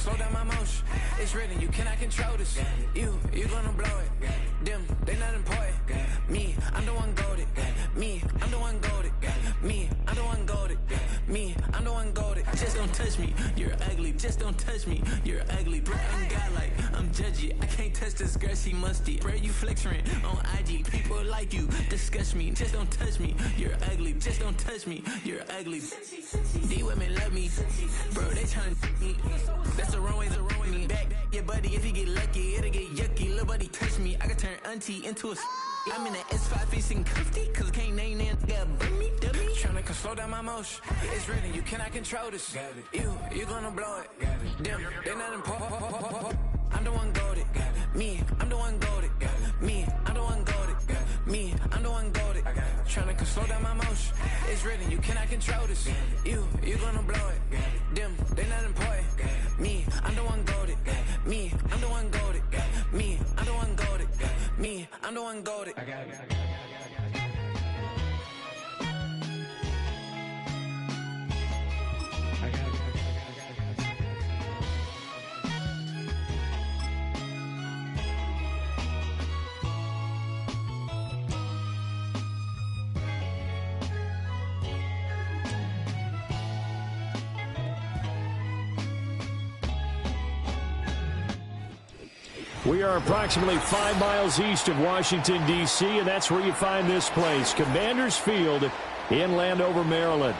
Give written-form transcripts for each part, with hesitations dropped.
slow down my motion. It's written, you cannot control this. You gonna blow it. Them, they not important. Me, I'm the one goated. Me, I'm the one goated. Me, I'm the one goated. Me, I'm the one goated. Just don't touch me, you're ugly. Just don't touch me, you're ugly. Bro, I'm godlike, I'm judgy. I can't touch this girl, she musty. Bro, you flexing on IG. People like you disgust me. Just don't touch me, you're ugly. Just don't touch me, you're ugly. These women love me, bro, they tryna me. That's the wrong way to ruin me. Back your buddy, if you get lucky, it'll get yucky. Little buddy touch me, I can turn auntie into a I'm in the S5 facing cuffy, cause I can't name that nigga dummy. Tryna slow down my motion. It's written, you cannot control this. You gonna blow it. Them, they not important. I'm the one goated. Me, I'm the one goated. Me, I'm the one goated. Me, I'm the one goated. Tryna slow down my motion. It's written, you cannot control this. You gonna blow it. Them, they not important. Me, I'm the one goated. Me, I'm the one goated. Me, I'm the one goated. Me, I'm the one goated. I got it. We are approximately 5 miles east of Washington, D.C., and that's where you find this place, Commanders Field in Landover, Maryland.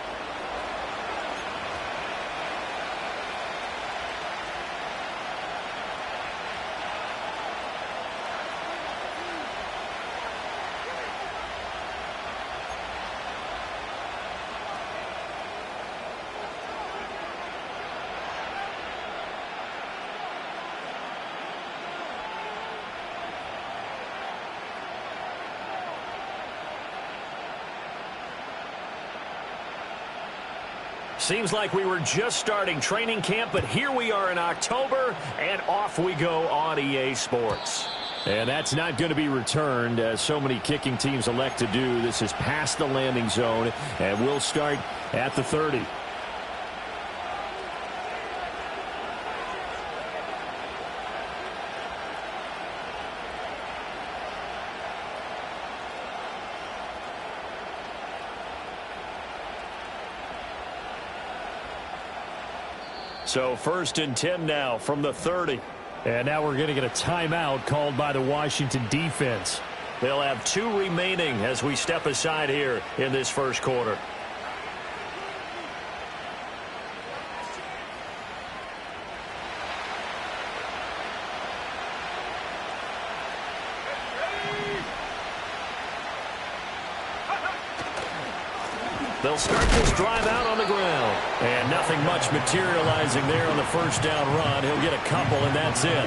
Seems like we were just starting training camp, but here we are in October, and off we go on EA Sports. And that's not going to be returned, as so many kicking teams elect to do. This is past the landing zone, and we'll start at the 30. So 1st and 10 now from the 30. And now we're going to get a timeout called by the Washington defense. They'll have 2 remaining as we step aside here in this first quarter. They'll start this drive out on the ground. And nothing much materializing there on the first down run. He'll get a couple, and that's it.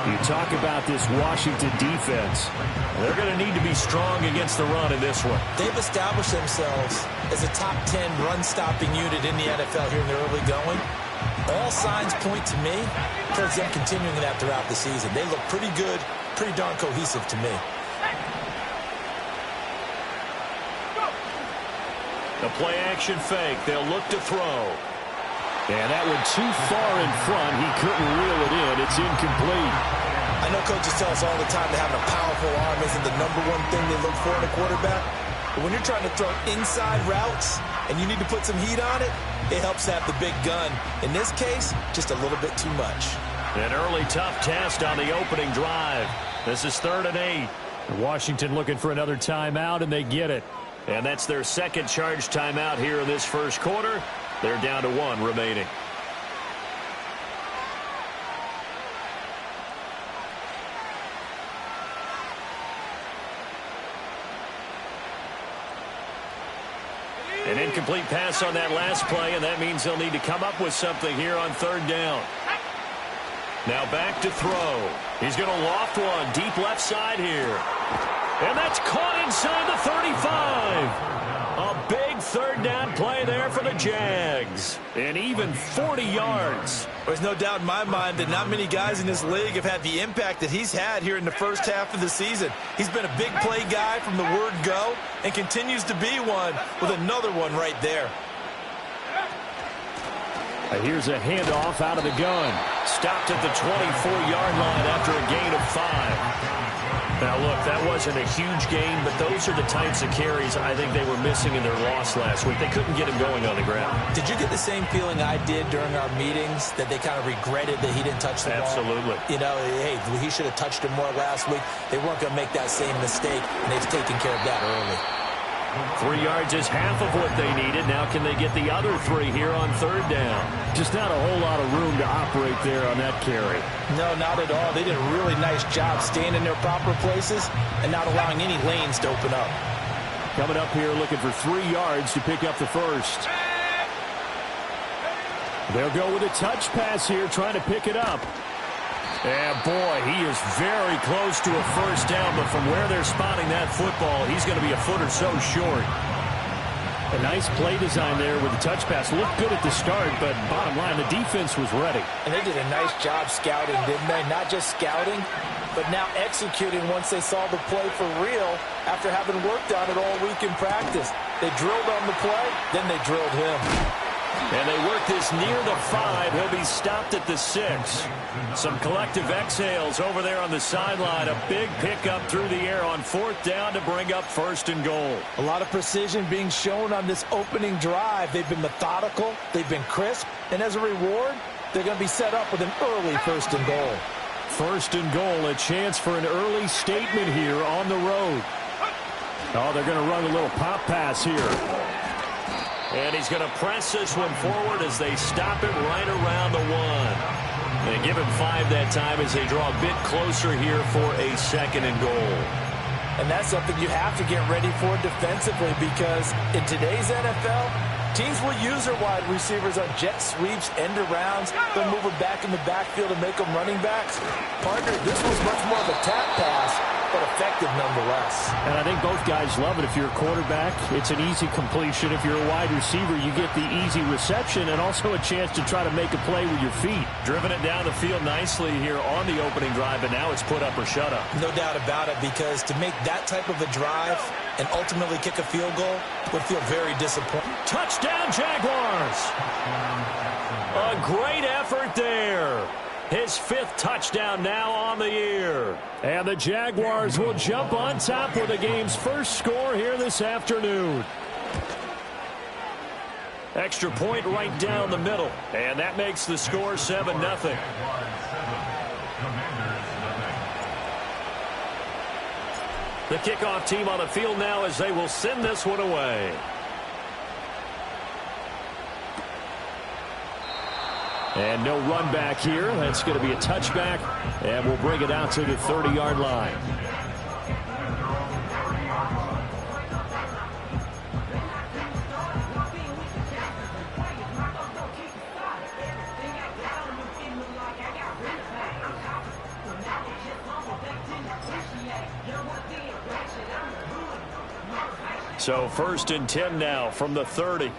You talk about this Washington defense. They're going to need to be strong against the run in this one. They've established themselves as a top 10 run-stopping unit in the NFL here in the early going. All signs point to me towards them continuing that throughout the season. They look pretty good, pretty darn cohesive to me. The play-action fake. They'll look to throw. And that one too far in front. He couldn't reel it in. It's incomplete. I know coaches tell us all the time that having a powerful arm isn't the #1 thing they look for in a quarterback. But when you're trying to throw inside routes and you need to put some heat on it, it helps to have the big gun. In this case, just a little bit too much. An early tough test on the opening drive. This is 3rd and 8. Washington looking for another timeout, and they get it. And that's their second charge timeout here in this first quarter. They're down to 1 remaining. An incomplete pass on that last play, and that means they'll need to come up with something here on 3rd down. Now back to throw. He's going to loft one deep left side here. And that's caught inside the 35. A big 3rd down play there for the Jags. And even 40 yards. There's no doubt in my mind that not many guys in this league have had the impact that he's had here in the first half of the season. He's been a big play guy from the word go and continues to be one with another one right there. Here's a handoff out of the gun. Stopped at the 24-yard line after a gain of 5. Now, look, that wasn't a huge gain, but those are the types of carries I think they were missing in their loss last week. They couldn't get him going on the ground. Did you get the same feeling I did during our meetings, that they kind of regretted that he didn't touch the ball? Absolutely. You know, hey, he should have touched him more last week. They weren't going to make that same mistake, and they've taken care of that early. 3 yards is half of what they needed. Now can they get the other 3 here on third down? Just not a whole lot of room to operate there on that carry. No, not at all. They did a really nice job staying in their proper places and not allowing any lanes to open up. Coming up here looking for 3 yards to pick up the first. They'll go with a touch pass here, trying to pick it up. And, boy, he is very close to a first down, but from where they're spotting that football, he's going to be a foot or so short. A nice play design there with the touch pass. Looked good at the start, but bottom line, the defense was ready. And they did a nice job scouting, didn't they? Not just scouting, but now executing once they saw the play for real after having worked on it all week in practice. They drilled on the play, then they drilled him. And they work this near the 5. He'll be stopped at the 6. Some collective exhales over there on the sideline. A big pickup through the air on 4th down to bring up 1st and goal. A lot of precision being shown on this opening drive. They've been methodical. They've been crisp. And as a reward, they're going to be set up with an early 1st and goal. 1st and goal, a chance for an early statement here on the road. Oh, they're going to run a little pop pass here. And he's going to press this one forward as they stop it right around the 1. And give him 5 that time as they draw a bit closer here for a 2nd and goal. And that's something you have to get ready for defensively, because in today's NFL, teams will use their wide receivers on jet sweeps, end arounds. They'll move them back in the backfield and make them running backs. Partner, this was much more of a tap pass, but effective nonetheless. And I think both guys love it. If you're a quarterback, it's an easy completion. If you're a wide receiver, you get the easy reception and also a chance to try to make a play with your feet. Driven it down the field nicely here on the opening drive, but now it's put up or shut up. No doubt about it, because to make that type of a drive and ultimately kick a field goal would feel very disappointing. Touchdown, Jaguars! A great effort there. His 5th touchdown now on the year. And the Jaguars will jump on top with the game's first score here this afternoon. Extra point right down the middle. And that makes the score 7-0. The kickoff team on the field now as they will send this one away. And no run back here. That's going to be a touchback, and we'll bring it out to the 30-yard line. So 1st and 10 now from the 30.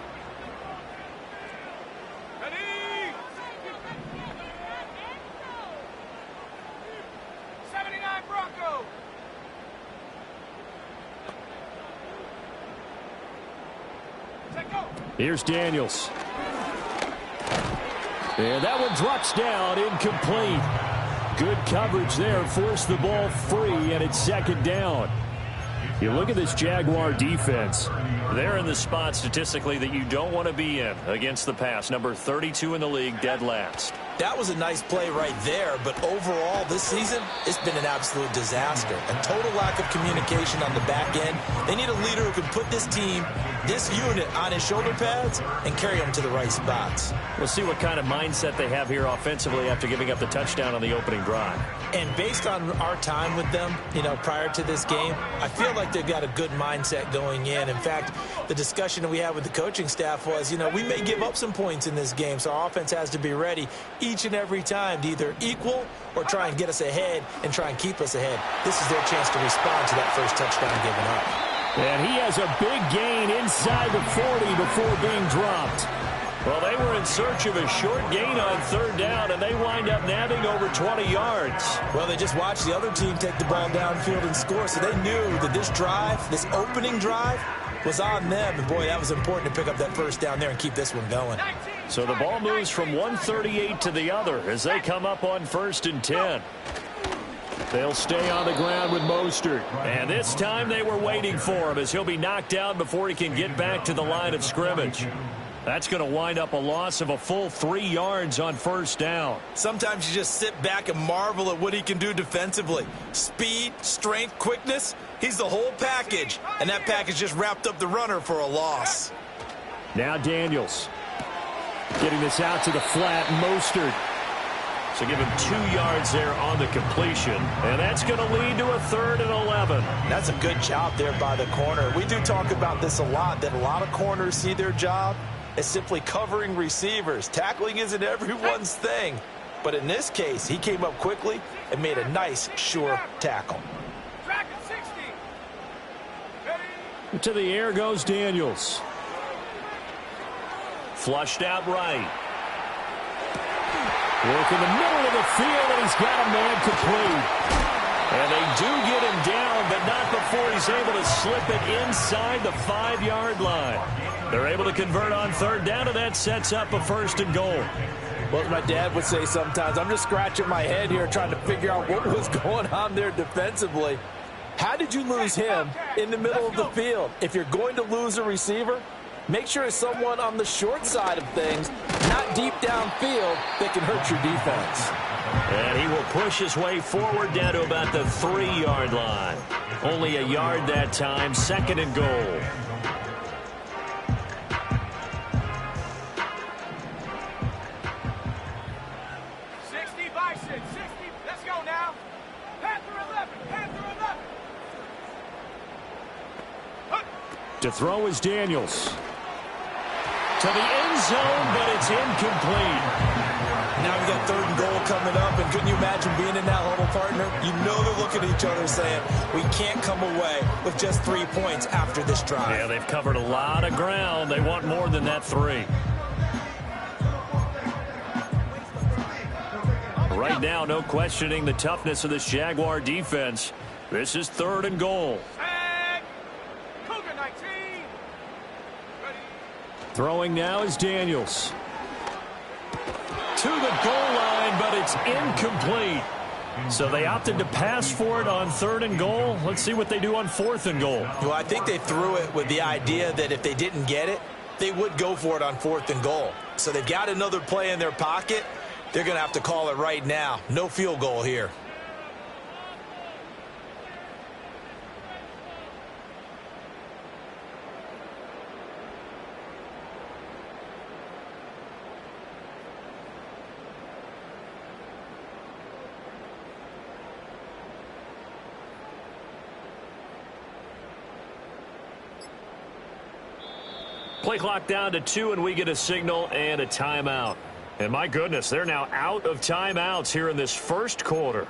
Here's Daniels. And that one drops down, incomplete. Good coverage there, forced the ball free, and it's 2nd down. You look at this Jaguar defense. They're in the spot statistically that you don't want to be in against the pass. Number 32 in the league, dead last. That was a nice play right there, but overall this season, it's been an absolute disaster. A total lack of communication on the back end. They need a leader who can put this team, this unit, on his shoulder pads and carry them to the right spots. We'll see what kind of mindset they have here offensively after giving up the touchdown on the opening drive. And based on our time with them, prior to this game, I feel like they've got a good mindset going in. In fact, the discussion that we had with the coaching staff was, we may give up some points in this game, so our offense has to be ready each and every time to either equal or try and get us ahead and try and keep us ahead. This is their chance to respond to that first touchdown given up. And he has a big gain inside the 40 before being dropped. Well, they were in search of a short gain on 3rd down, and they wind up nabbing over 20 yards. Well, they just watched the other team take the ball downfield and score, so they knew that this drive, this opening drive, was on them. And, boy, that was important to pick up that first down there and keep this one going. 19. So the ball moves from 138 to the other as they come up on 1st and 10. They'll stay on the ground with Mostert. And this time they were waiting for him as he'll be knocked down before he can get back to the line of scrimmage. That's going to wind up a loss of a full 3 yards on 1st down. Sometimes you just sit back and marvel at what he can do defensively. Speed, strength, quickness, he's the whole package. And that package just wrapped up the runner for a loss. Now Daniels getting this out to the flat. Mostert. So give him 2 yards there on the completion. And that's going to lead to a 3rd and 11. That's a good job there by the corner. We do talk about this a lot, that a lot of corners see their job as simply covering receivers. Tackling isn't everyone's thing. But in this case, he came up quickly and made a nice, sure tackle. To the air goes Daniels. Flushed out right. Work in the middle of the field, and he's got a man complete. And they do get him down, but not before he's able to slip it inside the 5-yard line. They're able to convert on 3rd down, and that sets up a 1st and goal. Well, as my dad would say sometimes, I'm just scratching my head here trying to figure out what was going on there defensively. How did you lose him in the middle of the field? If you're going to lose a receiver, make sure it's someone on the short side of things, not deep downfield, that can hurt your defense. And he will push his way forward down to about the 3-yard line. Only a yard that time, 2nd and goal. To throw is Daniels. To the end zone, but it's incomplete. Now we got 3rd and goal coming up, and couldn't you imagine being in that huddle, partner? You know they're looking at each other saying, we can't come away with just 3 points after this drive. Yeah, they've covered a lot of ground. They want more than that 3. Right now, no questioning the toughness of this Jaguar defense. This is 3rd and goal. Throwing now is Daniels. To the goal line, but it's incomplete. So they opted to pass for it on 3rd and goal. Let's see what they do on 4th and goal. Well, I think they threw it with the idea that if they didn't get it, they would go for it on 4th and goal. So they've got another play in their pocket. They're going to have to call it right now. No field goal here. Play clock down to 2, and we get a signal and a timeout. And my goodness, they're now out of timeouts here in this 1st quarter.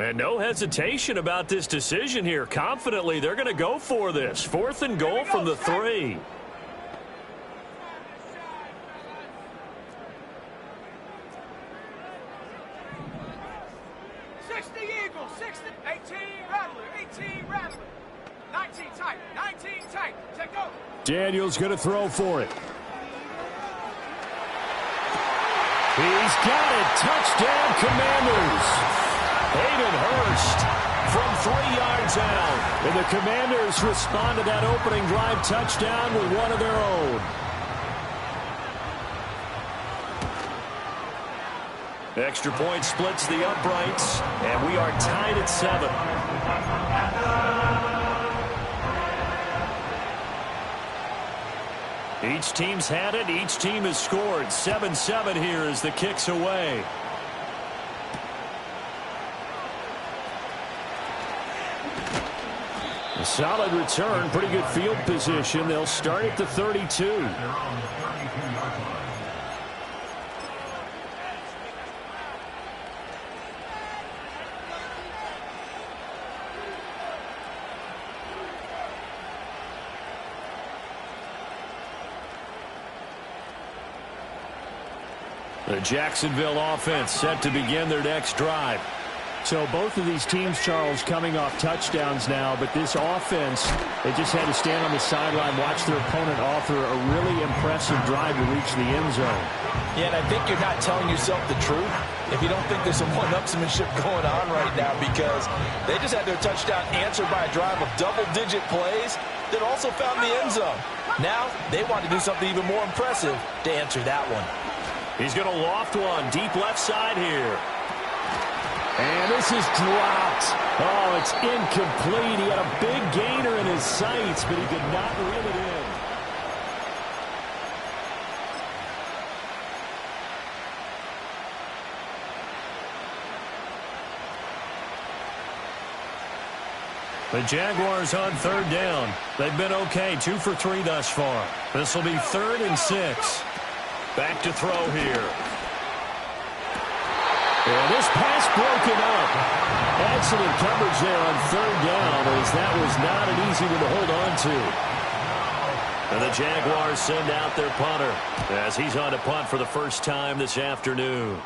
And no hesitation about this decision here. Confidently, they're going to go for this. 4th and goal from the 3. Daniels going to throw for it. He's got it. Touchdown, Commanders. Hayden Hurst from 3 yards out. And the Commanders respond to that opening drive touchdown with one of their own. Extra point splits the uprights, and we are tied at 7. Each team's had it. Each team has scored. 7-7 here as the kick's away. A solid return. Pretty good field position. They'll start at the 32. The Jacksonville offense set to begin their next drive. So both of these teams, Charles, coming off touchdowns now, but this offense, they just had to stand on the sideline, watch their opponent author a really impressive drive to reach the end zone. Yeah, and I think you're not telling yourself the truth if you don't think there's some one-upsmanship going on right now, because they just had their touchdown answered by a drive of double-digit plays that also found the end zone. Now they want to do something even more impressive to answer that one. He's going to loft one deep left side here. And this is dropped. Oh, it's incomplete. He had a big gainer in his sights, but he could not reel it in. The Jaguars on third down. They've been okay, 2 for 3 thus far. This will be 3rd and 6. Back to throw here. And this pass broken up. Excellent coverage there on third down, as that was not an easy one to hold on to. And the Jaguars send out their punter as he's on to punt for the first time this afternoon.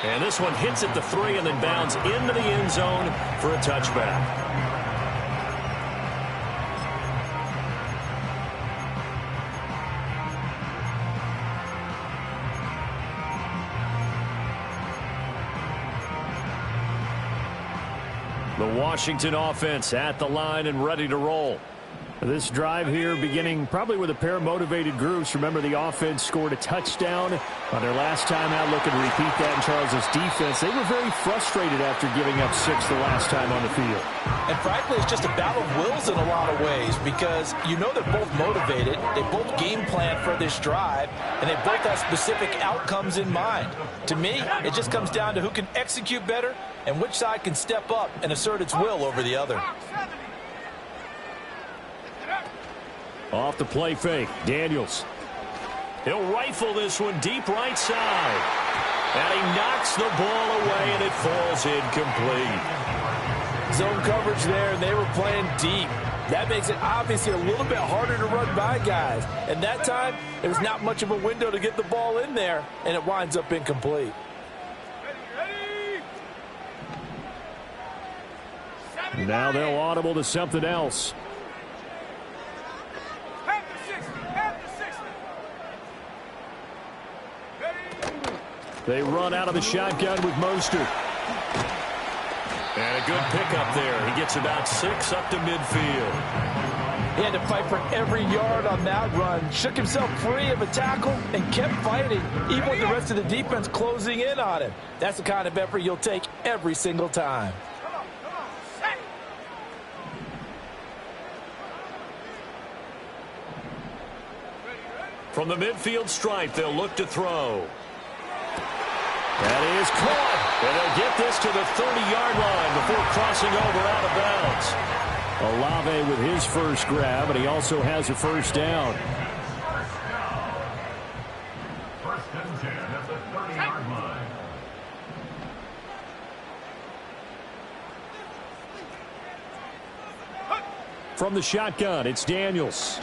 And this one hits at the 3 and then bounds into the end zone for a touchback. The Washington offense at the line and ready to roll. This drive here beginning probably with a pair of motivated groups. Remember, the offense scored a touchdown on their last time out. Looking to repeat that in Charles' defense. They were very frustrated after giving up 6 the last time on the field. And frankly, it's just a battle of wills in a lot of ways, because you know they're both motivated. They both game plan for this drive, and they both have specific outcomes in mind. To me, it just comes down to who can execute better and which side can step up and assert its will over the other. Off the play fake, Daniels. He'll rifle this one deep right side. And he knocks the ball away, and it falls incomplete. Zone coverage there, and they were playing deep. That makes it obviously a little bit harder to run by guys. And that time, there was not much of a window to get the ball in there, and it winds up incomplete. Now they'll audible to something else. They run out of the shotgun with Mostert. And a good pickup there. He gets about 6 up to midfield. He had to fight for every yard on that run. Shook himself free of a tackle and kept fighting, even with the rest of the defense closing in on him. That's the kind of effort you'll take every single time. From the midfield stripe, they'll look to throw. That is caught. And they'll get this to the 30-yard line before crossing over out of bounds. Olave with his first grab, and he also has a first down. First and 10 at the 30-yard line. From the shotgun, it's Daniels.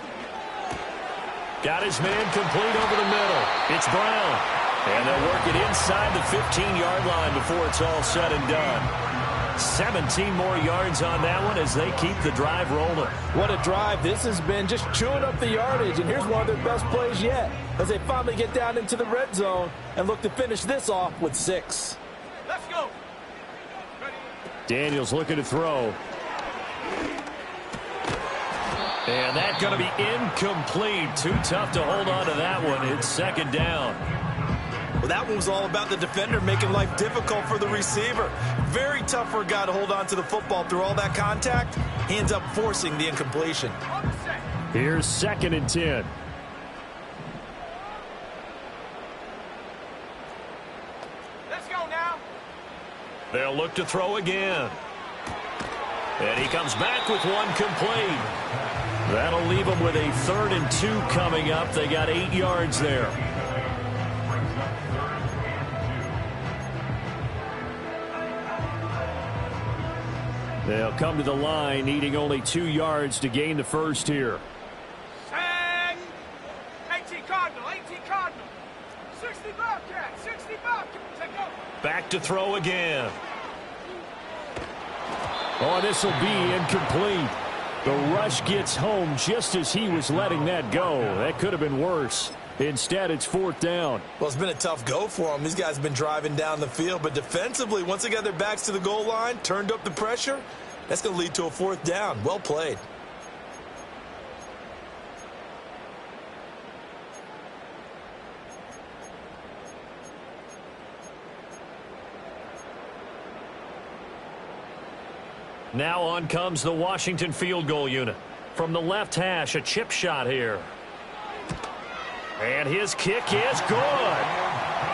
Got his man complete over the middle. It's Brown. And they'll work it inside the 15-yard line before it's all said and done. 17 more yards on that one as they keep the drive rolling. What a drive this has been, just chewing up the yardage. And here's one of their best plays yet, as they finally get down into the red zone and look to finish this off with 6. Let's go. Daniels looking to throw. And that's going to be incomplete. Too tough to hold on to that one. It's second down. Well, that one was all about the defender making life difficult for the receiver. Very tough for a guy to hold on to the football through all that contact. He ends up forcing the incompletion. Here's 2nd and 10. Let's go now. They'll look to throw again. And he comes back with one complete. That'll leave them with a 3rd and 2 coming up. They got 8 yards there. They'll come to the line, needing only 2 yards to gain the first here. Sang. AT card. Back to throw again. Oh, this will be incomplete. The rush gets home just as he was letting that go. That could have been worse. Instead, it's 4th down. Well, it's been a tough go for them. These guys have been driving down the field, but defensively, once they got their backs to the goal line, turned up the pressure, that's going to lead to a 4th down. Well played. Now on comes the Washington field goal unit. From the left hash, a chip shot here. And his kick is good.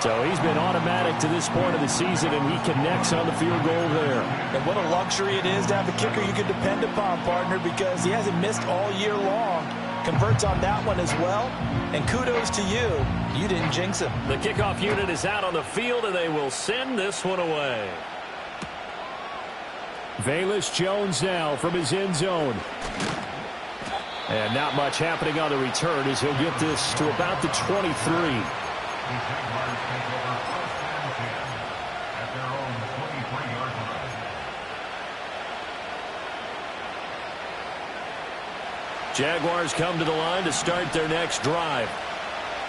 So he's been automatic to this point of the season, and he connects on the field goal there. And what a luxury it is to have a kicker you can depend upon, partner, because he hasn't missed all year long. Converts on that one as well. And kudos to you. You didn't jinx him. The kickoff unit is out on the field, and they will send this one away. Velus Jones now from his end zone. And not much happening on the return as he'll get this to about the 23. Jaguars come to the line to start their next drive.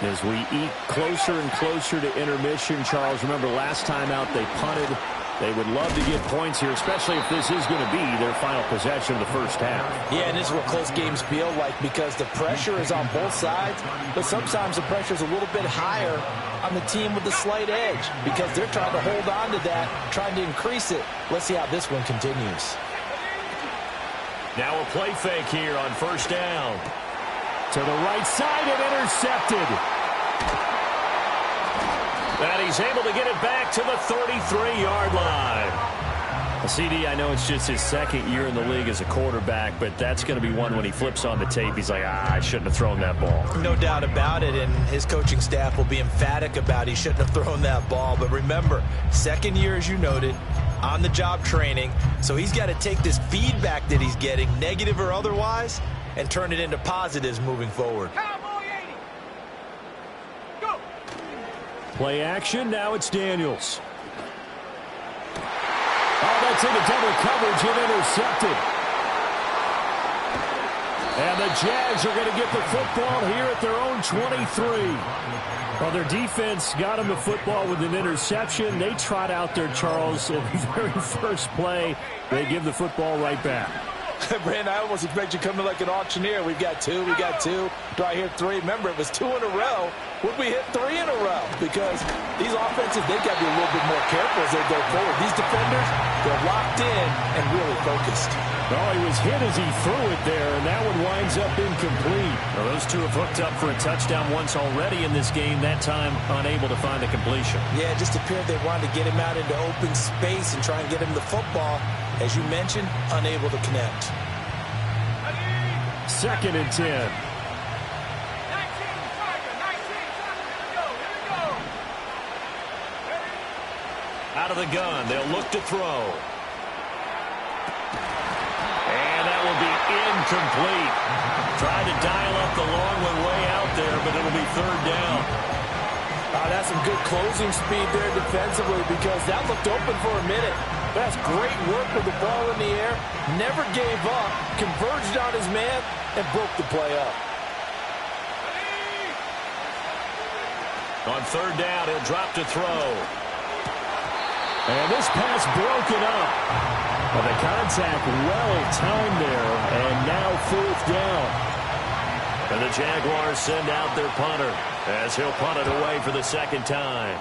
As we eat closer and closer to intermission, Charles, remember last time out they punted. They would love to get points here, especially if this is going to be their final possession of the first half. Yeah, and this is what close games feel like because the pressure is on both sides, but sometimes the pressure is a little bit higher on the team with the slight edge because they're trying to hold on to that, trying to increase it. Let's see how this one continues. Now a play fake here on first down. To the right side and intercepted. And he's able to get it back to the 33-yard line. CD, I know it's just his second year in the league as a quarterback, but that's going to be one when he flips on the tape. He's like, I shouldn't have thrown that ball. No doubt about it, and his coaching staff will be emphatic about he shouldn't have thrown that ball. But remember, second year, as you noted, on-the-job training, so he's got to take this feedback that he's getting, negative or otherwise, and turn it into positives moving forward. Play action, now it's Daniels. Oh, that's into double coverage and intercepted. And the Jags are going to get the football here at their own 23. Well, their defense got them the football with an interception. They trot out there, Charles, in the very first play. They give the football right back. Brandon, I almost expect you coming like an auctioneer. We've got two. Do I hear three? Remember, it was 2 in a row. Would we hit 3 in a row? Because these offenses, they've got to be a little bit more careful as they go forward. These defenders, they're locked in and really focused. Oh, he was hit as he threw it there, and that one winds up incomplete. Well, those two have hooked up for a touchdown once already in this game, that time unable to find a completion. Yeah, it just appeared they wanted to get him out into open space and try and get him the football. As you mentioned, unable to connect. 2nd and 10. Out of the gun, they'll look to throw. And that will be incomplete. Tried to dial up the long one way out there, but it'll be 3rd down. That's some good closing speed there defensively because that looked open for a minute. That's great work with the ball in the air. Never gave up, converged on his man, and broke the play up. On 3rd down, he'll drop to throw. And this pass broken up. Well, the contact well-timed there, and now 4th down. And the Jaguars send out their punter as he'll punt it away for the 2nd time.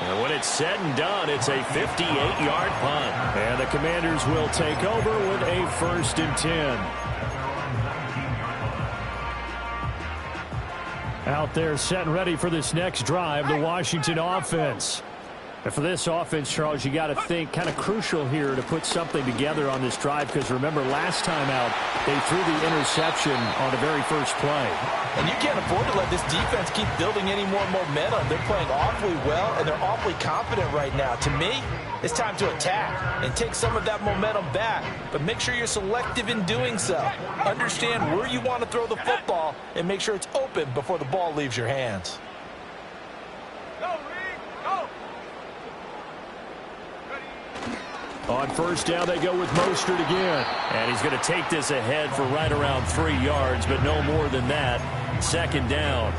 And when it's said and done, it's a 58-yard punt. And the Commanders will take over with a 1st and 10. Out there set and ready for this next drive, the Washington offense. And for this offense, Charles, you got to think kind of crucial here to put something together on this drive, because remember last time out they threw the interception on the very first play. And you can't afford to let this defense keep building any more momentum. They're playing awfully well, and they're awfully confident right now. To me, it's time to attack and take some of that momentum back, but make sure you're selective in doing so. Understand where you want to throw the football and make sure it's open before the ball leaves your hands. On first down, they go with Mostert again. And he's going to take this ahead for right around 3 yards, but no more than that. Second down.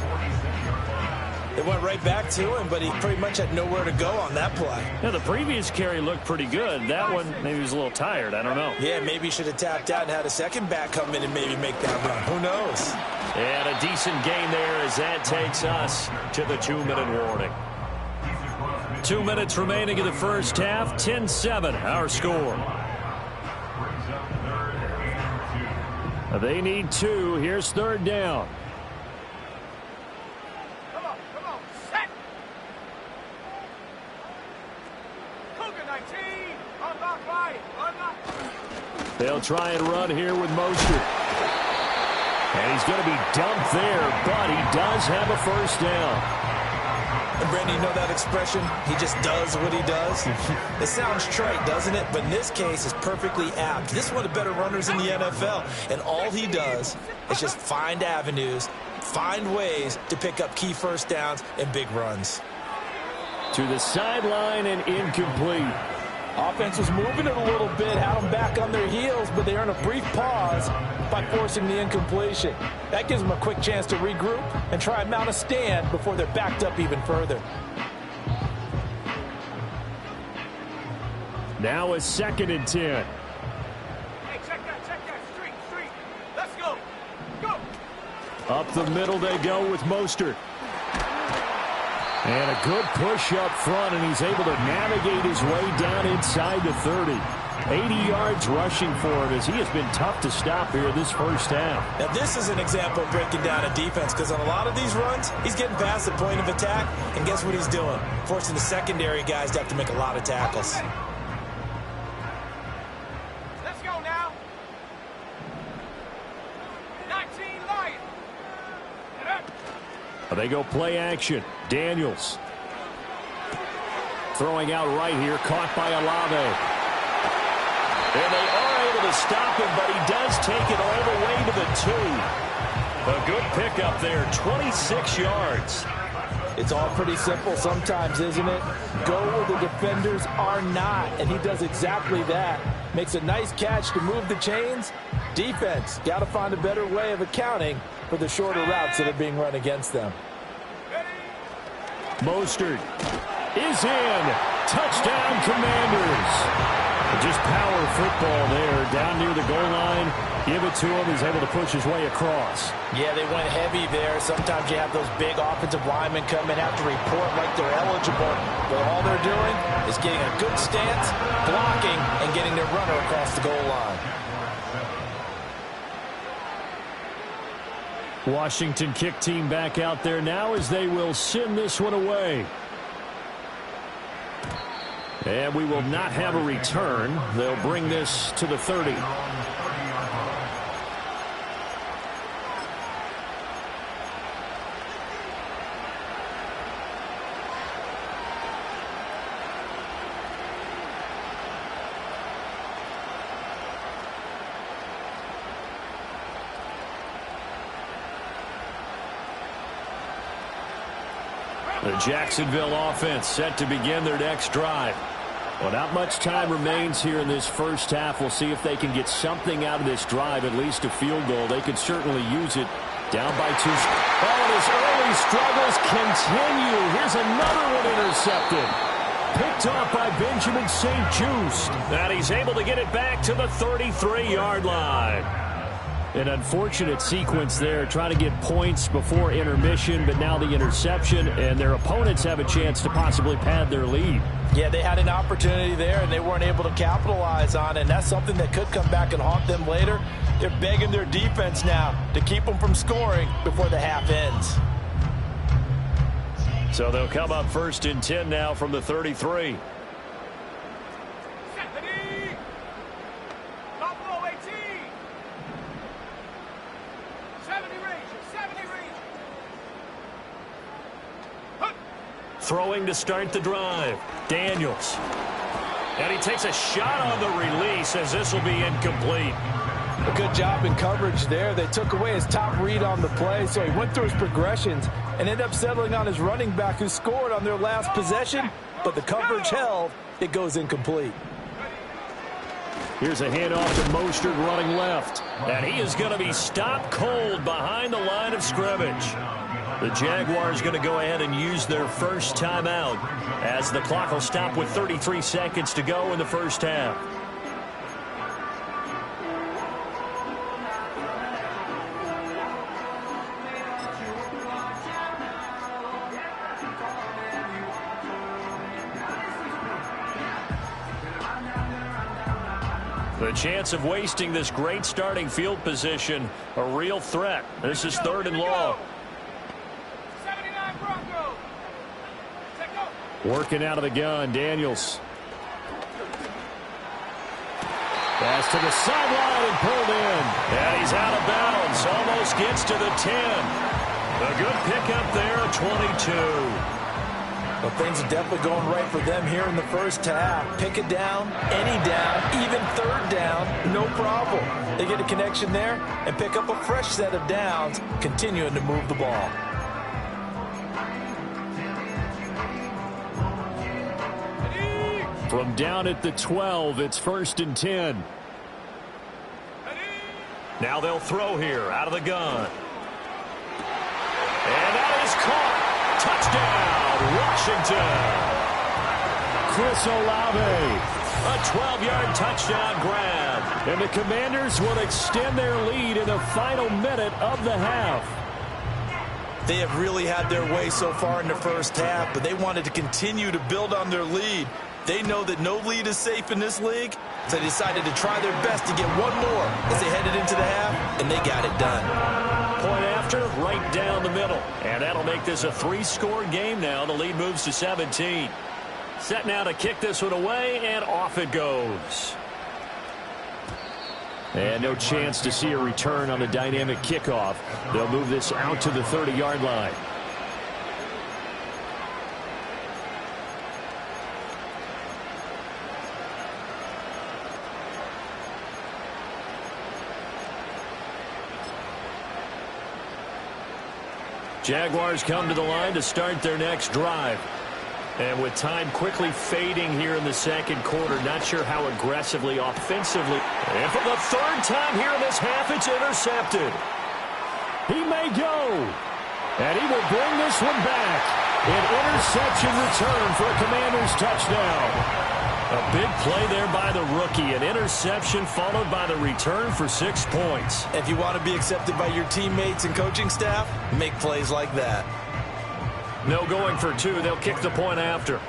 They went right back to him, but he pretty much had nowhere to go on that play. Yeah, the previous carry looked pretty good. That one, maybe he was a little tired. I don't know. Yeah, maybe he should have tapped out and had a second back come in and maybe make that run. Who knows? And a decent gain there as that takes us to the 2-minute warning. 2 minutes remaining in the first half. 10-7, our score. They need 2. Here's third down. Come on, set. Cougar 19, unlock right, unlock. They'll try and run here with Mostert. And he's going to be dumped there, but he does have a first down. And Brandon, you know that expression? He just does what he does. It sounds trite, doesn't it? But in this case, it's perfectly apt. This is one of the better runners in the NFL. And all he does is just find avenues, find ways to pick up key first downs and big runs. To the sideline and incomplete. Offense was moving it a little bit, had them back on their heels, but they earn a brief pause by forcing the incompletion. That gives them a quick chance to regroup and try and mount a stand before they're backed up even further. Now a 2nd and 10. Hey, check that, street. Let's go. Up the middle they go with Mostert. And a good push up front, and he's able to navigate his way down inside the 30. 80 yards rushing for him as he has been tough to stop here this first half. Now this is an example of breaking down a defense, because on a lot of these runs, he's getting past the point of attack, and guess what he's doing? Forcing the secondary guys to have to make a lot of tackles. Let's go now. 19 Lions. They go play action. Daniels. Throwing out right here, caught by Olave. And they are able to stop him, but he does take it all the way to the 2. A good pickup there, 26 yards. It's all pretty simple sometimes, isn't it? Go where the defenders are not, and he does exactly that. Makes a nice catch to move the chains. Defense, got to find a better way of accounting for the shorter routes that are being run against them. Mostert is in. Touchdown, Commanders. Just power football there, down near the goal line. Give it to him. He's able to push his way across. Yeah, they went heavy there. Sometimes you have those big offensive linemen come and have to report like they're eligible. But all they're doing is getting a good stance, blocking, and getting their runner across the goal line. Washington kick team back out there now as they will send this one away. And we will not have a return. They'll bring this to the 30. The Jacksonville offense set to begin their next drive. Well, not much time remains here in this first half. We'll see if they can get something out of this drive, at least a field goal. They could certainly use it. Down by 2. Oh, and his early struggles continue. Here's another one intercepted. Picked off by Benjamin St-Juste. And he's able to get it back to the 33-yard line. An unfortunate sequence there, trying to get points before intermission, but now the interception, and their opponents have a chance to possibly pad their lead. Yeah, they had an opportunity there, and they weren't able to capitalize on it, and that's something that could come back and haunt them later. They're begging their defense now to keep them from scoring before the half ends. So they'll come up 1st and 10 now from the 33. Throwing to start the drive. Daniels. And he takes a shot on the release as this will be incomplete. A good job in coverage there. They took away his top read on the play, so he went through his progressions and ended up settling on his running back who scored on their last possession, but the coverage held. It goes incomplete. Here's a handoff to Mostert running left. And he is going to be stopped cold behind the line of scrimmage. The Jaguars going to go ahead and use their first timeout as the clock will stop with 33 seconds to go in the first half. The chance of wasting this great starting field position, a real threat. This is 3rd and long. Working out of the gun, Daniels. Pass to the sideline and pulled in. And he's out of bounds. Almost gets to the 10. A good pickup there at 22. Well, things are definitely going right for them here in the first half. Pick it down, any down, even 3rd down, no problem. They get a connection there and pick up a fresh set of downs, continuing to move the ball. From down at the 12, it's 1st and 10. Now they'll throw here out of the gun. And that is caught. Touchdown, Washington. Chris Olave. A 12-yard touchdown grab. And the Commanders will extend their lead in the final minute of the half. They have really had their way so far in the first half, but they wanted to continue to build on their lead. They know that no lead is safe in this league, so they decided to try their best to get one more as they headed into the half, and they got it done. Point after, right down the middle. And that'll make this a 3-score game now. The lead moves to 17. Set now to kick this one away, and off it goes. And no chance to see a return on the dynamic kickoff. They'll move this out to the 30-yard line. Jaguars come to the line to start their next drive. And with time quickly fading here in the second quarter, not sure how aggressively, offensively. And for the 3rd time here in this half, it's intercepted. He may go. And he will bring this one back. An interception return for a Commanders touchdown. A big play there by the rookie. An interception followed by the return for 6 points. If you want to be accepted by your teammates and coaching staff, make plays like that. No going for 2. They'll kick the point after.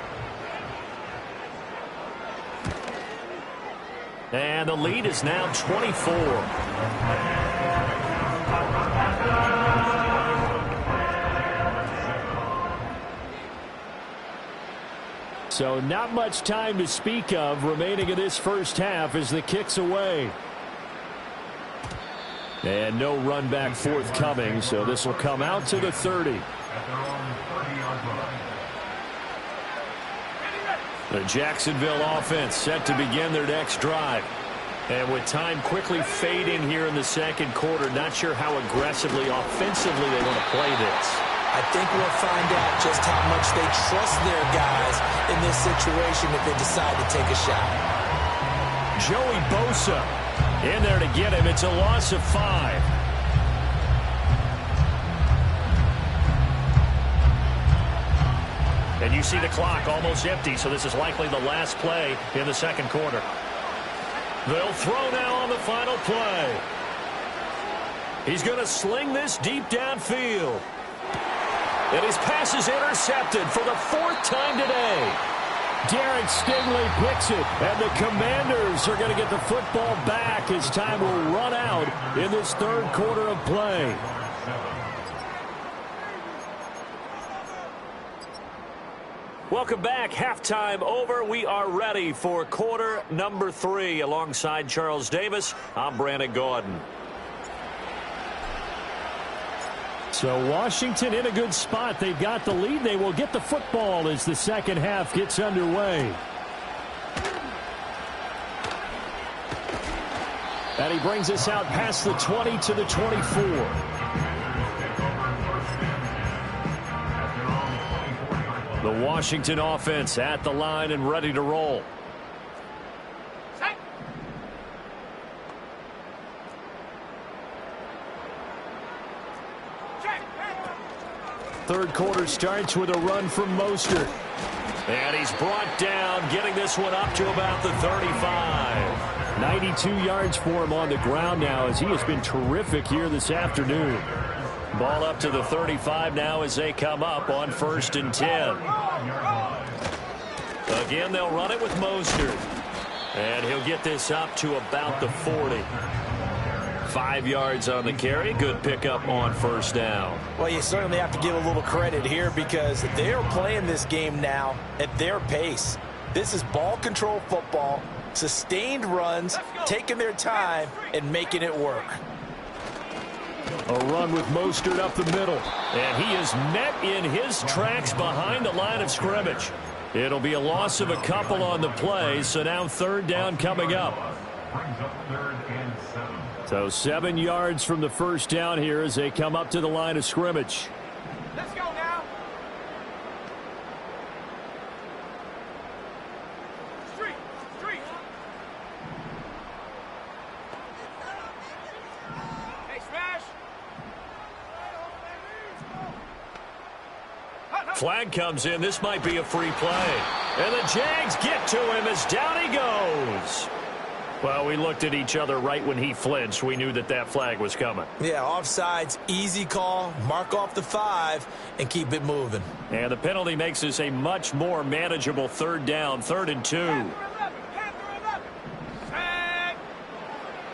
And the lead is now 24. So not much time to speak of remaining in this first half as the kick's away. And no run back forthcoming, so this will come out to the 30. The Jacksonville offense set to begin their next drive. And with time quickly fading here in the second quarter, not sure how aggressively, offensively they want to play this. I think we'll find out just how much they trust their guys in this situation if they decide to take a shot. Joey Bosa in there to get him. It's a loss of 5. And you see the clock almost empty, so this is likely the last play in the second quarter. They'll throw now on the final play. He's going to sling this deep downfield. And his pass is intercepted for the 4th time today. Derek Stingley picks it, and the Commanders are going to get the football back as time will run out in this 3rd quarter of play. Welcome back. Halftime over. We are ready for quarter number 3. Alongside Charles Davis, I'm Brandon Gaudin. So Washington in a good spot. They've got the lead. They will get the football as the second half gets underway. And he brings us out past the 20 to the 24. The Washington offense at the line and ready to roll. Third quarter starts with a run from Mostert. And he's brought down, getting this one up to about the 35. 92 yards for him on the ground now as he has been terrific here this afternoon. Ball up to the 35 now as they come up on 1st and 10. Again, they'll run it with Mostert. And he'll get this up to about the 40. 5 yards on the carry. Good pickup on 1st down. Well, you certainly have to give a little credit here because they're playing this game now at their pace. This is ball control football, sustained runs, taking their time, and making it work. A run with Mostert up the middle. And he is met in his tracks behind the line of scrimmage. It'll be a loss of a couple on the play, so now 3rd down coming up. So 7 yards from the 1st down here as they come up to the line of scrimmage. Let's go now. Street. Hey, smash. Flag comes in. This might be a free play. And the Jags get to him as down he goes. Well, we looked at each other right when he flinched. We knew that that flag was coming. Yeah, offsides, easy call, mark off the 5, and keep it moving. And the penalty makes this a much more manageable 3rd down, 3rd and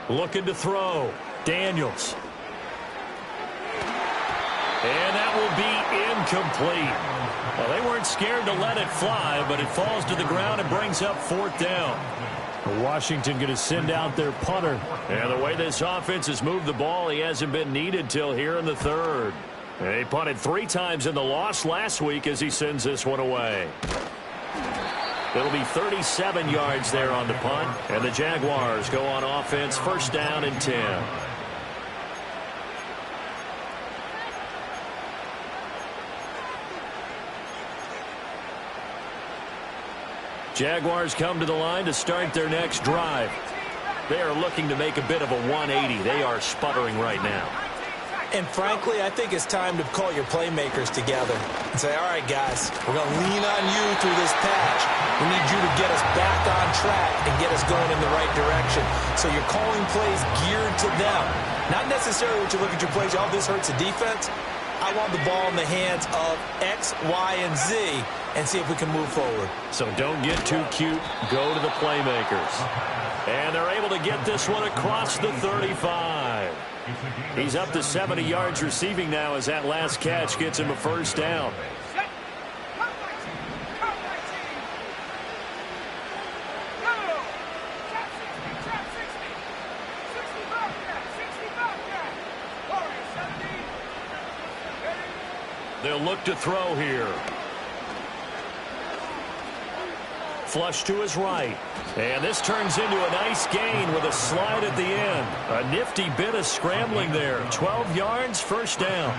2. Looking to throw. Daniels. And that will be incomplete. Well, they weren't scared to let it fly, but it falls to the ground and brings up 4th down. Washington going to send out their punter. And the way this offense has moved the ball, he hasn't been needed till here in the 3rd. They punted 3 times in the loss last week as he sends this one away. It'll be 37 yards there on the punt. And the Jaguars go on offense, 1st down and 10. Jaguars come to the line to start their next drive. They are looking to make a bit of a 180. They are sputtering right now. And frankly, I think it's time to call your playmakers together and say, all right, guys, we're going to lean on you through this patch. We need you to get us back on track and get us going in the right direction. So you're calling plays geared to them. Not necessarily what you look at your plays, oh, this hurts the defense. I want the ball in the hands of X, Y, and Z and see if we can move forward. So don't get too cute. Go to the playmakers. And they're able to get this one across the 35. He's up to 70 yards receiving now as that last catch gets him a 1st down. They'll look to throw here. Flush to his right. And this turns into a nice gain with a slide at the end. A nifty bit of scrambling there. 12 yards, 1st down.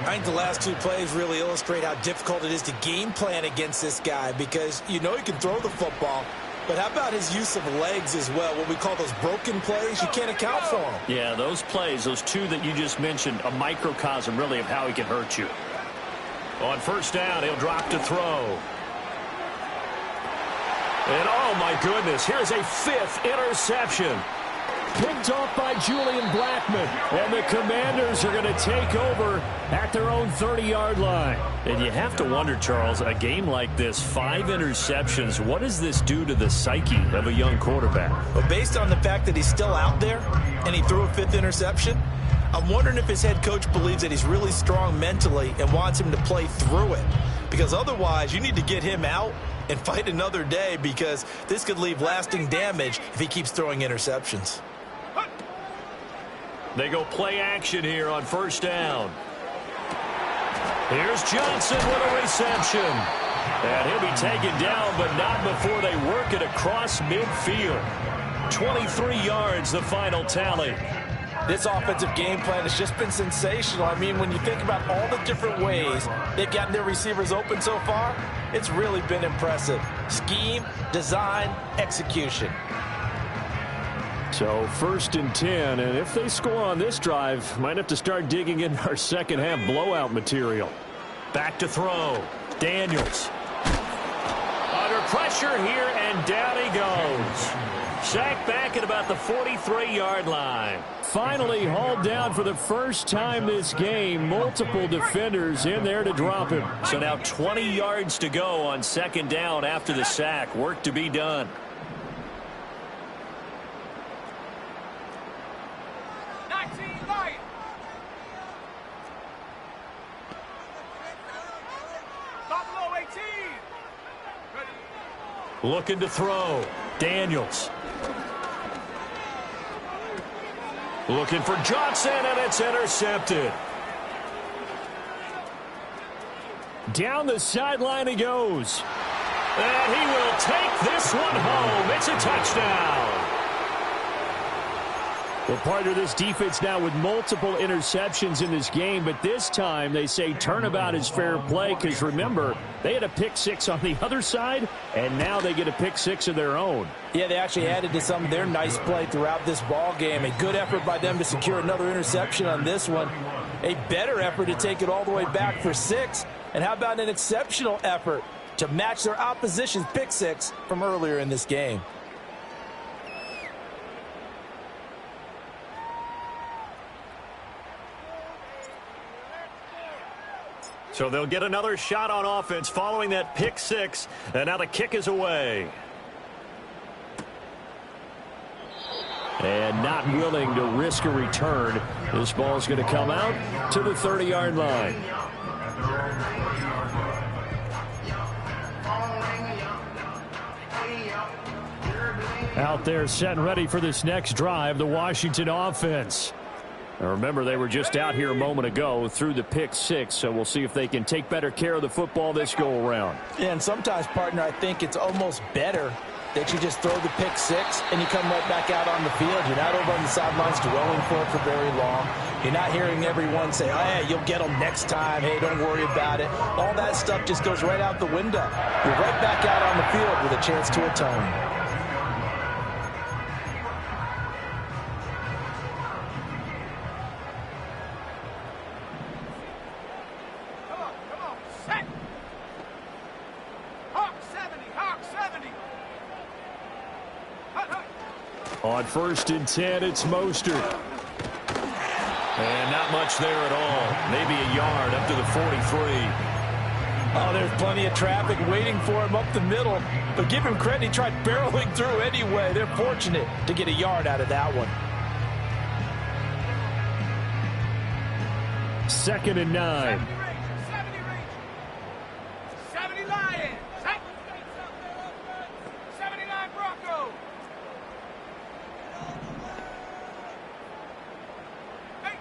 I think the last 2 plays really illustrate how difficult it is to game plan against this guy because you know he can throw the football. But how about his use of legs as well? What we call those broken plays, you can't account for them. Yeah, those plays, those 2 that you just mentioned, a microcosm really of how he can hurt you. On 1st down, he'll drop to throw. And oh my goodness, here's a 5th interception. Picked off by Julian Blackmon. And the Commanders are going to take over at their own 30-yard line. And you have to wonder, Charles, a game like this, 5 interceptions, what does this do to the psyche of a young quarterback? Well, based on the fact that he's still out there and he threw a 5th interception, I'm wondering if his head coach believes that he's really strong mentally and wants him to play through it. because otherwise you need to get him out and fight another day, because this could leave lasting damage if he keeps throwing interceptions. They go play action here on first down. Here's Johnson with a reception. And he'll be taken down, but not before they work it across midfield. 23 yards, the final tally. This offensive game plan has just been sensational. I mean, when you think about all the different ways they've gotten their receivers open so far, it's really been impressive. Scheme, design, execution. So 1st and 10, and if they score on this drive, might have to start digging in our second half blowout material. Back to throw. Daniels. Under pressure here, and down he goes. Sacked back at about the 43-yard line. Finally hauled down for the first time this game. Multiple defenders in there to drop him. So now 20 yards to go on second down after the sack. Work to be done. Looking to throw. Daniels. Looking for Johnson, and it's intercepted. Down the sideline he goes. And he will take this one home. It's a touchdown. Well, part of this defense now with multiple interceptions in this game, but this time they say turnabout is fair play, because remember, they had a pick six on the other side, and now they get a pick six of their own. Yeah, they actually added to some of their nice play throughout this ball game. A good effort by them to secure another interception on this one. A better effort to take it all the way back for 6. And how about an exceptional effort to match their opposition's pick six from earlier in this game? So they'll get another shot on offense following that pick six, and now the kick is away. And not willing to risk a return. This ball's going to come out to the 30-yard line. Out there set and ready for this next drive, the Washington offense. Now remember, they were just out here a moment ago through the pick six, so we'll see if they can take better care of the football this go around. Yeah, and sometimes, partner, I think it's almost better that you just throw the pick six and you come right back out on the field. You're not over on the sidelines dwelling for it for very long. You're not hearing everyone say, oh, hey, you'll get them next time. Hey, don't worry about it. All that stuff just goes right out the window. You're right back out on the field with a chance to atone. On 1st and 10, it's Mostert. And not much there at all. Maybe a yard up to the 43. Oh, there's plenty of traffic waiting for him up the middle. But give him credit, he tried barreling through anyway. They're fortunate to get a yard out of that one. 2nd and 9. 70 Lions. 79 Broncos.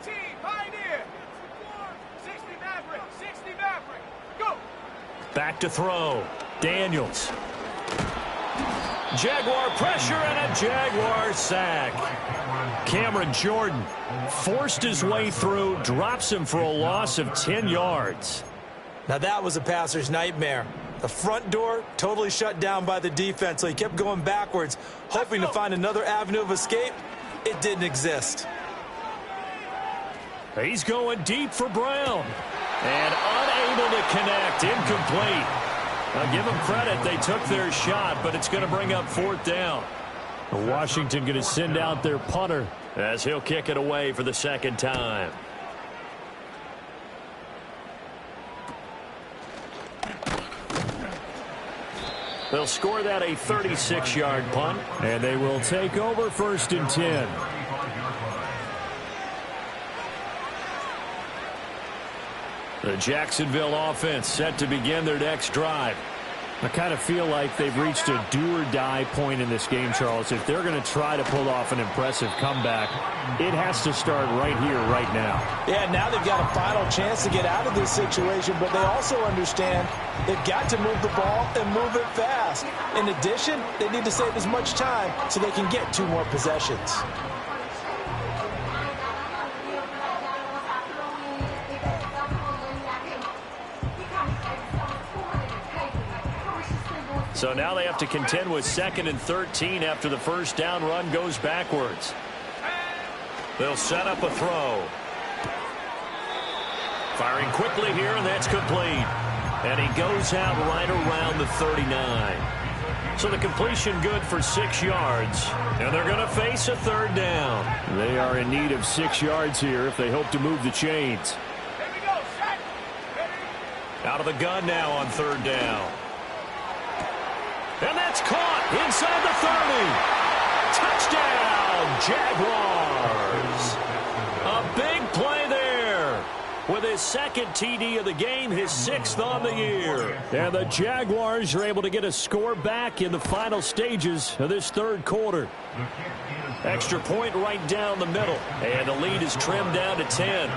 18 Pioneer. 60 Maverick. 60 Maverick. Go. Back to throw. Daniels. Jaguar pressure and a Jaguar sack. Cameron Jordan forced his way through, drops him for a loss of 10 yards. Now that was a passer's nightmare. The front door totally shut down by the defense, so he kept going backwards, hoping to find another avenue of escape. It didn't exist. He's going deep for Brown. And unable to connect, incomplete. Now give them credit, they took their shot, but it's going to bring up 4th down. Washington going to send out their punter as he'll kick it away for the 2nd time. They'll score that a 36-yard punt. And they will take over 1st and 10. The Jacksonville offense set to begin their next drive. I kind of feel like they've reached a do-or-die point in this game, Charles. If they're going to try to pull off an impressive comeback, it has to start right here, right now. Yeah, now they've got a final chance to get out of this situation, but they also understand they've got to move the ball and move it fast. In addition, they need to save as much time so they can get 2 more possessions. So now they have to contend with 2nd and 13 after the first down run goes backwards. They'll set up a throw. Firing quickly here, and that's complete. And he goes out right around the 39. So the completion good for 6 yards. And they're going to face a 3rd down. They are in need of 6 yards here if they hope to move the chains. Here we go, set. Ready? Out of the gun now on 3rd down. And that's caught inside the 30. Touchdown, Jaguars. A big play there. With his 2nd TD of the game, his 6th on the year. And the Jaguars are able to get a score back in the final stages of this 3rd quarter. Extra point right down the middle. And the lead is trimmed down to 10.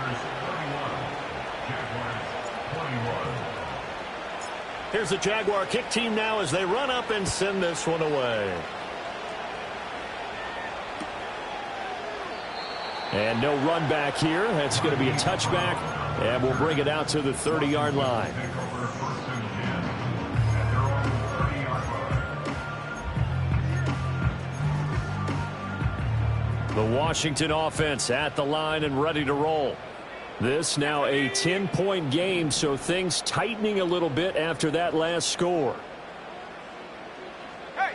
Here's the Jaguar kick team now as they run up and send this one away. And no run back here. That's going to be a touchback. And we'll bring it out to the 30-yard line. The Washington offense at the line and ready to roll. This now a 10-point game, so things tightening a little bit after that last score. Hey,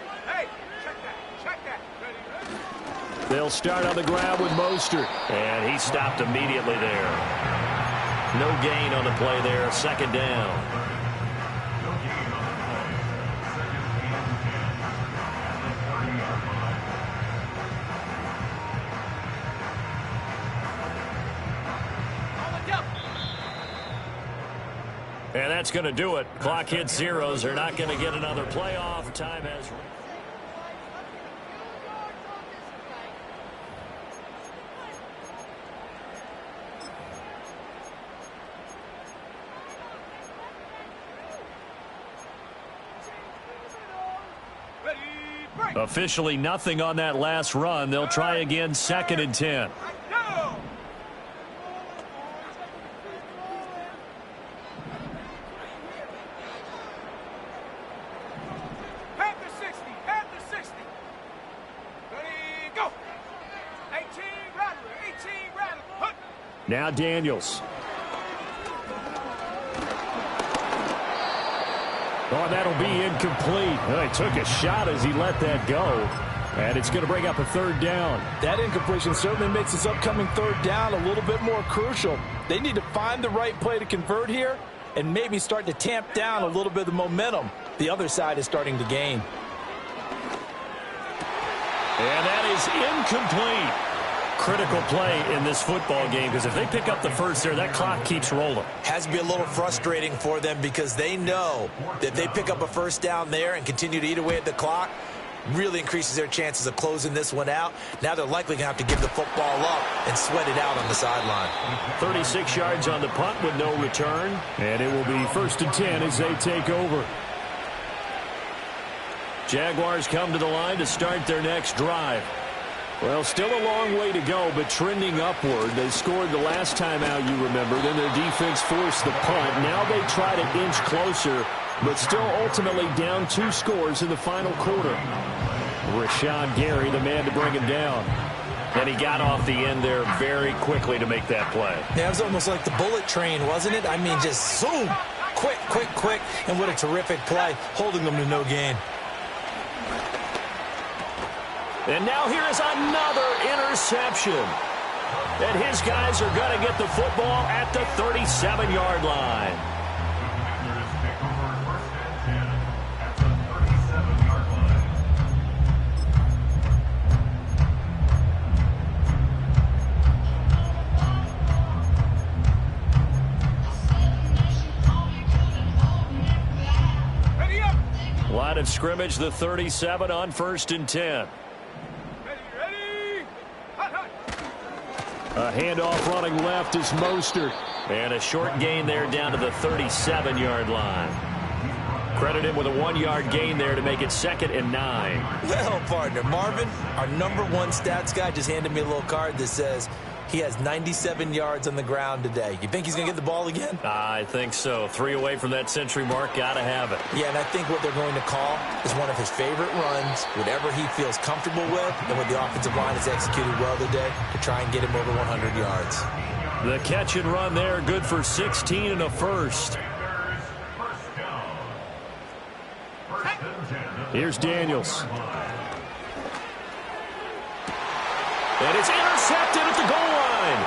check that. Ready? They'll start on the ground with Mostert, and he stopped immediately there. No gain on the play there, 2nd down. And that's going to do it. Clock hits zeros. They're not going to get another playoff. Time has... Ready, break. Officially nothing on that last run. They'll try again, 2nd and 10. Go. At the 60. Ready, go. 18, Rattler. Hook. Now Daniels. Oh, that'll be incomplete. Oh, he took a shot as he let that go. And it's going to bring up a 3rd down. That incompletion certainly makes this upcoming 3rd down a little bit more crucial. They need to find the right play to convert here and maybe start to tamp down a little bit of the momentum the other side is starting to gain. And that is incomplete. Critical play in this football game, because if they pick up the first there, that clock keeps rolling. Has to be a little frustrating for them because they know that if they pick up a 1st down there and continue to eat away at the clock, really increases their chances of closing this one out. Now they're likely going to have to give the football up and sweat it out on the sideline. 36 yards on the punt with no return. And it will be 1st and 10 as they take over. Jaguars come to the line to start their next drive. Well, still a long way to go, but trending upward. They scored the last time out, you remember. Then their defense forced the punt. Now they try to inch closer, but still ultimately down 2 scores in the final quarter. Rashawn Gary, the man to bring him down. And he got off the end there very quickly to make that play. Yeah, it was almost like the bullet train, wasn't it? I mean, just zoom. Quick. And what a terrific play, holding them to no gain. And now here is another interception. And his guys are going to get the football at the 37-yard line. scrimmage, the 37 on 1st and 10. Ready? Hot, hot. A handoff running left is Mostert. And a short gain there down to the 37-yard line. Credit him with a 1-yard gain there to make it 2nd and 9. Well, partner, Marvin, our #1 stats guy, just handed me a little card that says he has 97 yards on the ground today. You think he's going to get the ball again? I think so. 3 away from that century mark. Got to have it. Yeah, and I think what they're going to call is one of his favorite runs, whatever he feels comfortable with, and what the offensive line has executed well today to try and get him over 100 yards. The catch and run there, good for 16 and a first. Here's Daniels. And it's intercepted at the goal line.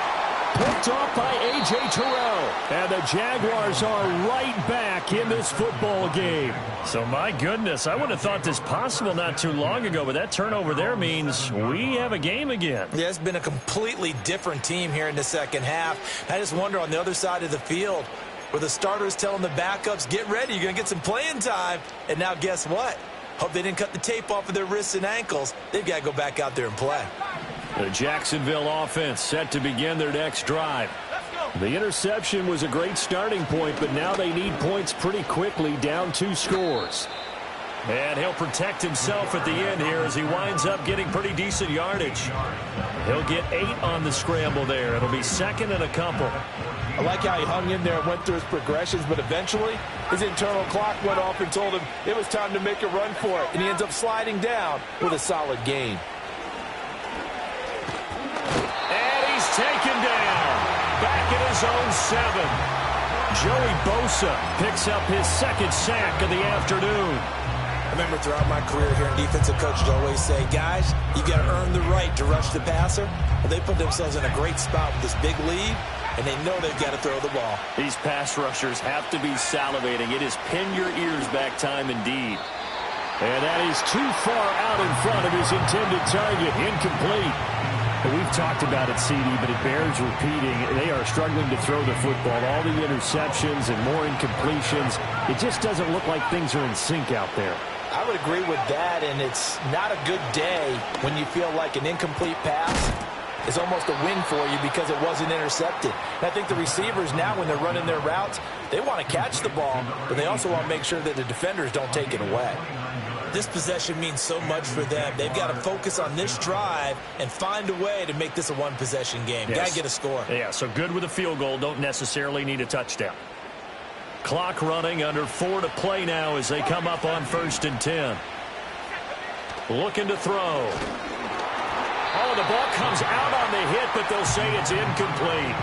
Picked off by A.J. Terrell. And the Jaguars are right back in this football game. So, my goodness, I would have thought this possible not too long ago, but that turnover there means we have a game again. Yeah, it's been a completely different team here in the second half. I just wonder on the other side of the field where the starters telling the backups, get ready, you're going to get some playing time. And now guess what? Hope they didn't cut the tape off of their wrists and ankles. They've got to go back out there and play. The Jacksonville offense set to begin their next drive. The interception was a great starting point, but now they need points pretty quickly, down 2 scores. And he'll protect himself at the end here as he winds up getting pretty decent yardage. He'll get 8 on the scramble there. It'll be 2nd and a couple. I like how he hung in there and went through his progressions, but eventually his internal clock went off and told him it was time to make a run for it, and he ends up sliding down with a solid gain. And he's taken down. Back at his own 7. Joey Bosa picks up his 2nd sack of the afternoon. I remember throughout my career here, defensive coaches always say, guys, you got to earn the right to rush the passer. Well, they put themselves in a great spot with this big lead, and they know they've got to throw the ball. These pass rushers have to be salivating. It is pin your ears back time indeed. And that is too far out in front of his intended target. Incomplete. We've talked about it, CD, but it bears repeating. They are struggling to throw the football. All the interceptions and more incompletions. It just doesn't look like things are in sync out there. I would agree with that, and it's not a good day when you feel like an incomplete pass is almost a win for you because it wasn't intercepted. And I think the receivers now, when they're running their routes, they want to catch the ball, but they also want to make sure that the defenders don't take it away. This possession means so much for them. They've got to focus on this drive and find a way to make this a one-possession game. Yes. Got to get a score. Yeah, so good with a field goal. Don't necessarily need a touchdown. Clock running, under 4 to play now as they come up on 1st and 10. Looking to throw. Oh, the ball comes out on the hit, but they'll say it's incomplete.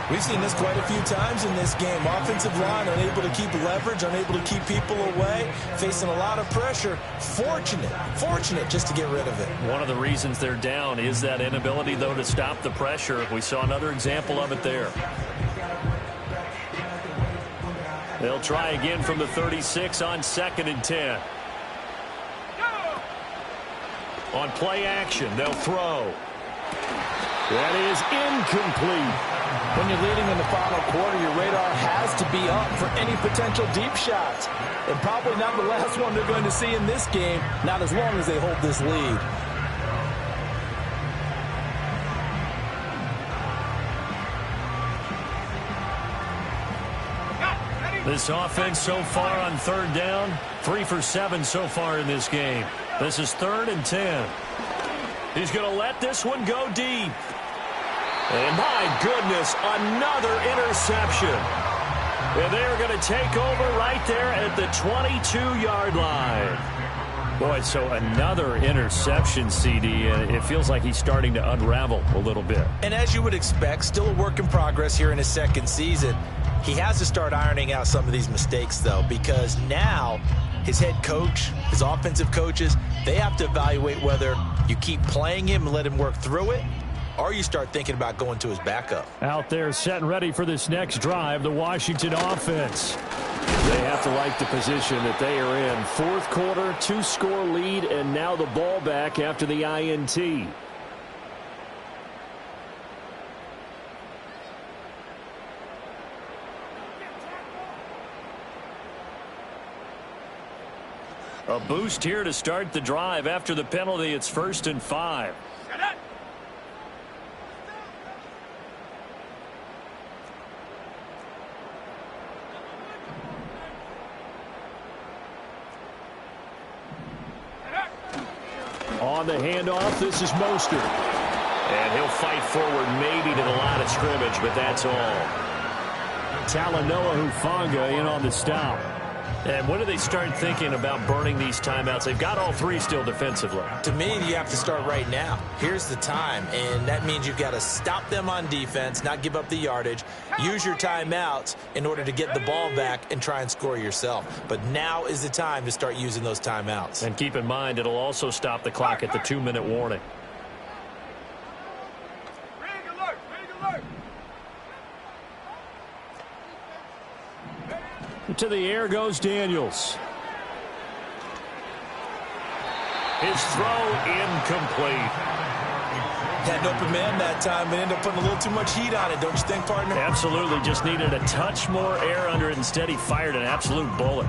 We've seen this quite a few times in this game. Offensive line unable to keep leverage, unable to keep people away, facing a lot of pressure. Fortunate just to get rid of it. One of the reasons they're down is that inability, though, to stop the pressure. We saw another example of it there. They'll try again from the 36 on 2nd and 10. On play action, they'll throw. That is incomplete. When you're leading in the final quarter, your radar has to be up for any potential deep shots. And probably not the last one they're going to see in this game, not as long as they hold this lead. This offense so far on 3rd down, 3 for 7 so far in this game. This is 3rd and 10. He's going to let this one go deep. And my goodness, another interception. And they're going to take over right there at the 22-yard line. Boy, so another interception, CD, and it feels like he's starting to unravel a little bit. And as you would expect, still a work in progress here in his 2nd season. He has to start ironing out some of these mistakes, though, because now his head coach, his offensive coaches, they have to evaluate whether you keep playing him and let him work through it, or you start thinking about going to his backup. Out there set and ready for this next drive, the Washington offense. They have to like the position that they are in. 4th quarter, 2-score lead, and now the ball back after the INT. A boost here to start the drive. After the penalty, it's 1st and 5. On the handoff, this is Mostert. And he'll fight forward maybe to the line of scrimmage, but that's all. Talanoa Hufanga in on the stop. And when do they start thinking about burning these timeouts? They've got all 3 still defensively. To me, you have to start right now. Here's the time, and that means you've got to stop them on defense, not give up the yardage, use your timeouts in order to get the ball back and try and score yourself. But now is the time to start using those timeouts. And keep in mind, it'll also stop the clock at the 2-minute warning. Rig alert! Rig alert! To the air goes Daniels. His throw incomplete. Had an open man that time and ended up putting a little too much heat on it, don't you think, partner? Absolutely, just needed a touch more air under it. Instead, he fired an absolute bullet.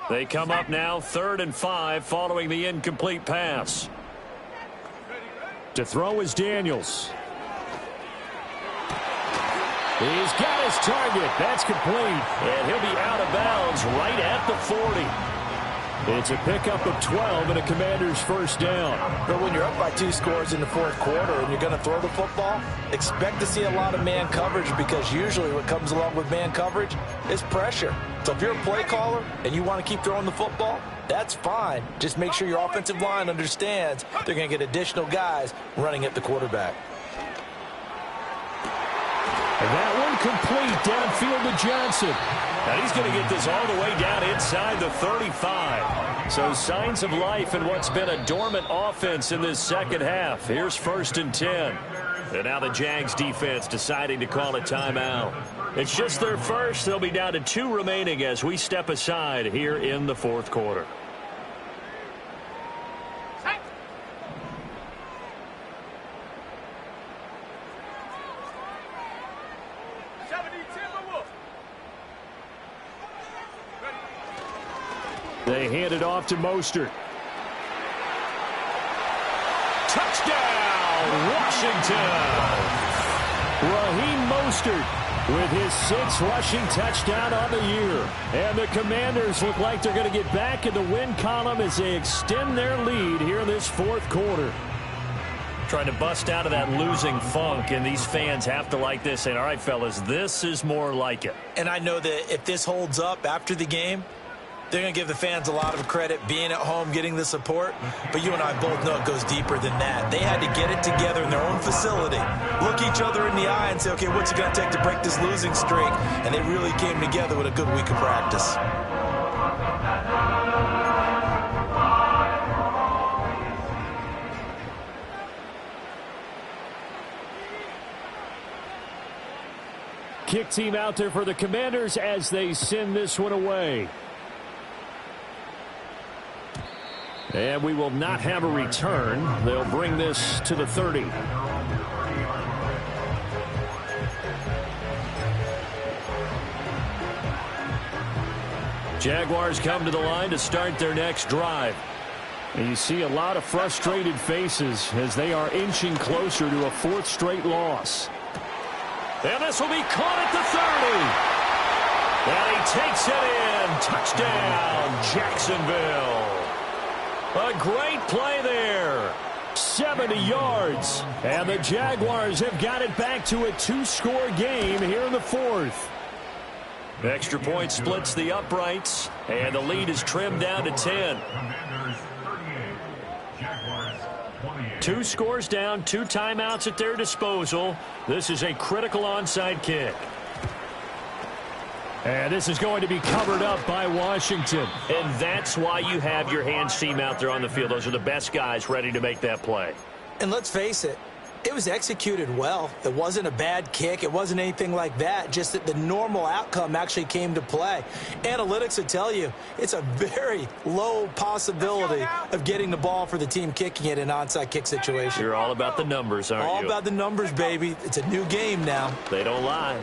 They come up now 3rd and 5 following the incomplete pass. To throw is Daniels. He's got his target. That's complete. And he'll be out of bounds right at the 40. It's a pickup of 12 and a Commander's first down. But when you're up by 2 scores in the 4th quarter and you're going to throw the football, expect to see a lot of man coverage, because usually what comes along with man coverage is pressure. So if you're a play caller and you want to keep throwing the football, that's fine. Just make sure your offensive line understands they're going to get additional guys running at the quarterback. And that one complete downfield to Johnson. And he's going to get this all the way down inside the 35. So signs of life in what's been a dormant offense in this second half. Here's 1st and 10. And now the Jags defense deciding to call a timeout. It's just their first. They'll be down to 2 remaining as we step aside here in the 4th quarter. They hand it off to Mostert. Touchdown, Washington! Raheem Mostert with his 6th rushing touchdown on the year. And the Commanders look like they're going to get back in the win column as they extend their lead here in this 4th quarter. Trying to bust out of that losing funk, and these fans have to like this. And all right, fellas, this is more like it. And I know that if this holds up after the game, they're going to give the fans a lot of credit being at home, getting the support. But you and I both know it goes deeper than that. They had to get it together in their own facility, look each other in the eye and say, okay, what's it going to take to break this losing streak? And they really came together with a good week of practice. Kick team out there for the Commanders as they send this one away. And we will not have a return. They'll bring this to the 30. Jaguars come to the line to start their next drive. And you see a lot of frustrated faces as they are inching closer to a 4th straight loss. And this will be caught at the 30. And he takes it in. Touchdown, Jacksonville. A great play there. 70 yards. And the Jaguars have got it back to a 2-score game here in the 4th. Extra point splits the uprights, and the lead is trimmed down to 10. 2 scores down, 2 timeouts at their disposal. This is a critical onside kick. And this is going to be covered up by Washington. And that's why you have your hands team out there on the field. Those are the best guys ready to make that play. And let's face it, It was executed well. It wasn't a bad kick. It wasn't anything like that. Just that the normal outcome actually came to play. Analytics will tell you it's a very low possibility of getting the ball for the team kicking it in an onside kick situation. You're all about the numbers, aren't you? All about the numbers, baby. It's a new game now. They don't lie.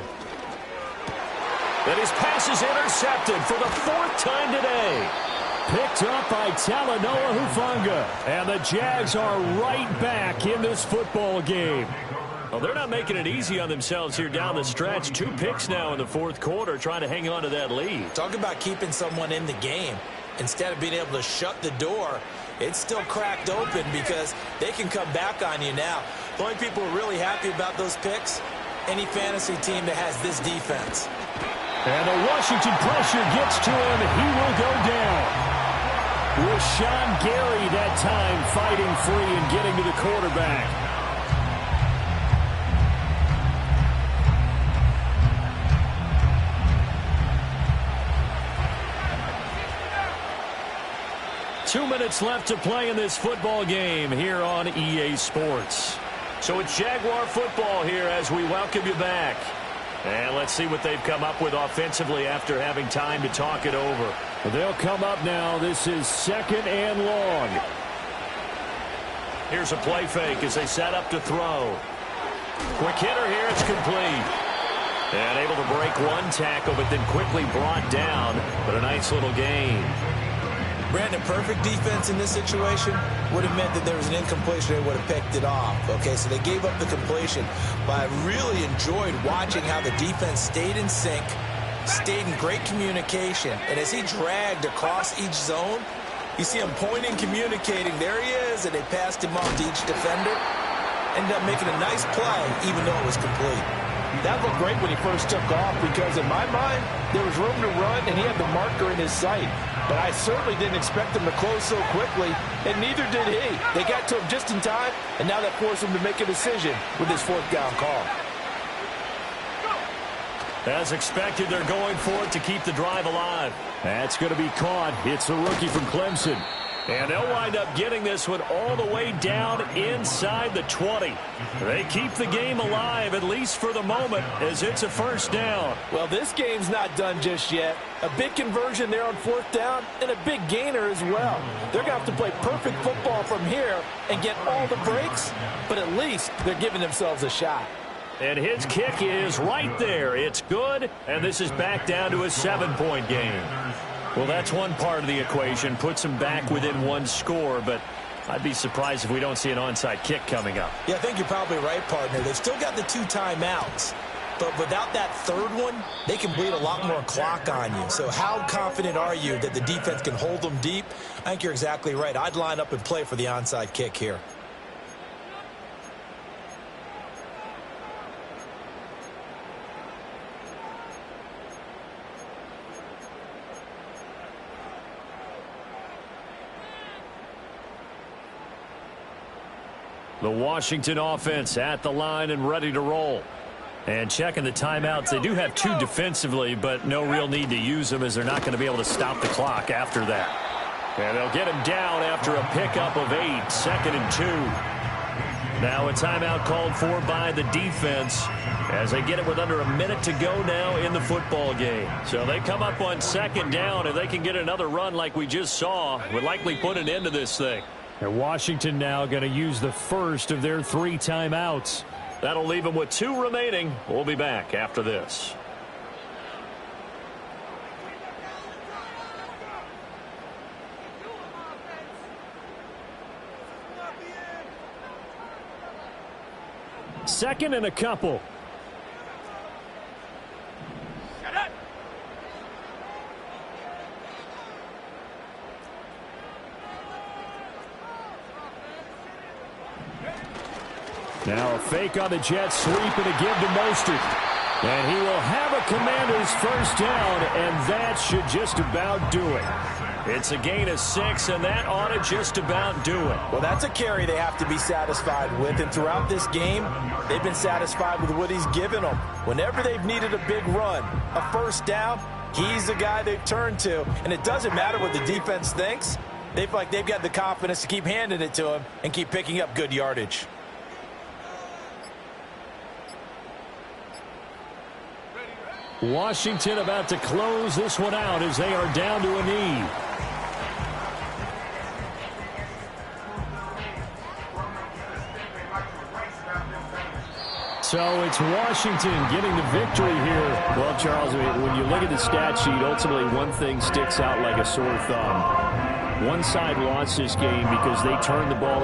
Then his pass is intercepted for the 4th time today. Picked up by Talanoa Hufanga. And the Jags are right back in this football game. Well, they're not making it easy on themselves here down the stretch. 2 picks now in the 4th quarter, trying to hang on to that lead. Talk about keeping someone in the game. Instead of being able to shut the door, it's still cracked open because they can come back on you now. The only people who are really happy about those picks, any fantasy team that has this defense. And the Washington pressure gets to him. He will go down. Rashawn Gary that time fighting free and getting to the quarterback. Two minutes left to play in this football game here on EA Sports. So it's Jaguar football here as we welcome you back. And let's see what they've come up with offensively after having time to talk it over. They'll come up now. This is 2nd and long. Here's a play fake as they set up to throw. Quick hitter here. It's complete. And able to break 1 tackle, but then quickly brought down. But a nice little gain. Brandon, perfect defense in this situation would have meant that there was an incompletion. They would have picked it off. Okay, so they gave up the completion. But I really enjoyed watching how the defense stayed in sync, stayed in great communication. And as he dragged across each zone, you see him pointing, communicating. There he is, and they passed him off to each defender. Ended up making a nice play, even though it was complete. That looked great when he first took off because, in my mind, there was room to run, and he had the marker in his sight. But I certainly didn't expect him to close so quickly, and neither did he. They got to him just in time, and now that forced him to make a decision with his 4th down call. As expected, they're going for it to keep the drive alive. That's going to be caught. It's a rookie from Clemson. And they'll wind up getting this one all the way down inside the 20. They keep the game alive, at least for the moment, as it's a 1st down. Well, this game's not done just yet. A big conversion there on 4th down and a big gainer as well. They're going to have to play perfect football from here and get all the breaks, but at least they're giving themselves a shot. And his kick is right there. It's good, and this is back down to a 7-point game. Well, that's one part of the equation. Puts them back within 1 score, but I'd be surprised if we don't see an onside kick coming up. Yeah, I think you're probably right, partner. They've still got the 2 timeouts, but without that 3rd one, they can bleed a lot more clock on you. So how confident are you that the defense can hold them deep? I think you're exactly right. I'd line up and play for the onside kick here. The Washington offense at the line and ready to roll. And checking the timeouts. They do have 2 defensively, but no real need to use them as they're not going to be able to stop the clock after that. And they'll get him down after a pickup of 8, 2nd and 2. Now a timeout called for by the defense as they get it with under a minute to go now in the football game. So they come up on 2nd down, and they can get another run like we just saw. Would likely put an end to this thing. And Washington now going to use the first of their 3 timeouts. That'll leave them with 2 remaining. We'll be back after this. Second and a couple. Now a fake on the jet sweep and a give to Mostert. And he will have a Commanders 1st down, and that should just about do it. It's a gain of 6, and that ought to just about do it. Well, that's a carry they have to be satisfied with, and throughout this game, they've been satisfied with what he's given them. Whenever they've needed a big run, a 1st down, he's the guy they've turned to, and it doesn't matter what the defense thinks. They feel like they've got the confidence to keep handing it to him and keep picking up good yardage. Washington about to close this one out as they are down to a knee. So it's Washington getting the victory here. Well, Charles, when you look at the stat sheet, ultimately one thing sticks out like a sore thumb. One side lost this game because they turned the ball over